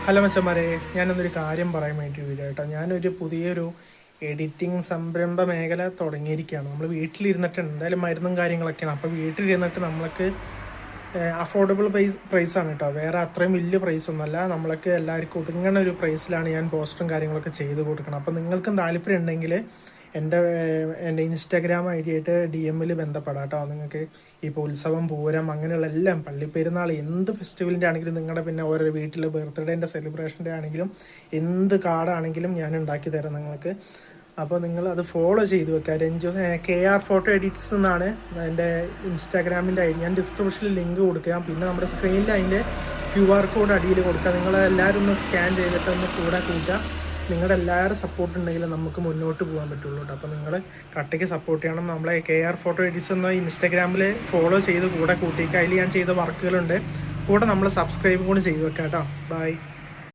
Hello മച്ചന്മാരെ, ഞാനൊന്നൊരു കാര്യം പറയാൻ വേണ്ടി വരിക കേട്ടോ. ഞാനൊരു പുതിയൊരു എഡിറ്റിംഗ് സംരംഭ മേഖല തുടങ്ങിയിരിക്കുകയാണ്. നമ്മൾ വീട്ടിലിരുന്നിട്ട് എന്തായാലും മരുന്നും കാര്യങ്ങളൊക്കെയാണ്. അപ്പോൾ വീട്ടിലിരുന്നിട്ട് നമ്മൾക്ക് അഫോർഡബിൾ പ്രൈസാണ് കേട്ടോ. വേറെ അത്രയും വലിയ പ്രൈസൊന്നുമല്ല, നമ്മൾക്ക് എല്ലാവർക്കും ഒതുങ്ങുന്ന ഒരു പ്രൈസിലാണ് ഞാൻ പോസ്റ്ററും കാര്യങ്ങളൊക്കെ ചെയ്ത് കൊടുക്കണം. അപ്പോൾ നിങ്ങൾക്കും താല്പര്യം ഉണ്ടെങ്കിൽ എൻ്റെ ഇൻസ്റ്റാഗ്രാം ഐ ഡി ആയിട്ട് DM ബന്ധപ്പെടാം കേട്ടോ. നിങ്ങൾക്ക് ഇപ്പോൾ ഉത്സവം, പൂരം, അങ്ങനെയുള്ള എല്ലാം, പള്ളിപ്പെരുന്നാൾ, എന്ത് ഫെസ്റ്റിവലിൻ്റെ ആണെങ്കിലും, നിങ്ങളുടെ പിന്നെ ഓരോ വീട്ടിലെ ബർത്ത്ഡേൻ്റെ സെലിബ്രേഷൻ്റെ ആണെങ്കിലും, എന്ത് കാർഡാണെങ്കിലും ഞാൻ ഉണ്ടാക്കി തരാം നിങ്ങൾക്ക്. അപ്പോൾ നിങ്ങൾ അത് ഫോളോ ചെയ്ത് വെക്കുക. KR ഫോട്ടോ എഡിറ്റ്സ് എന്നാണ് എൻ്റെ ഇൻസ്റ്റാഗ്രാമിൻ്റെ ഐ ഡി. ഞാൻ ഡിസ്ക്രിപ്ഷനിൽ ലിങ്ക് കൊടുക്കുക. പിന്നെ നമ്മുടെ സ്ക്രീനിൽ അതിൻ്റെ QR കോഡ് അടിയിൽ കൊടുക്കുക. നിങ്ങളെല്ലാവരും ഒന്ന് സ്കാൻ ചെയ്തിട്ട് ഒന്ന് കൂടെ കൂട്ടുക. നിങ്ങളുടെ എല്ലാവരും സപ്പോർട്ട് ഉണ്ടെങ്കിൽ നമുക്ക് മുന്നോട്ട് പോകാൻ പറ്റുള്ളൂ കേട്ടോ. അപ്പോൾ നിങ്ങൾ കട്ടയ്ക്ക് സപ്പോർട്ട് ചെയ്യണം. നമ്മളെ KR ഫോട്ടോ എഡിറ്റ്സ് എന്ന ഇൻസ്റ്റാഗ്രാമിൽ ഫോളോ ചെയ്ത് കൂടെ കൂട്ടിക്കുക. അതിൽ ഞാൻ ചെയ്ത വർക്കുകളുണ്ട്. കൂടെ നമ്മൾ സബ്സ്ക്രൈബ് കൂടി ചെയ്ത് വെക്കാം കേട്ടോ. ബൈ.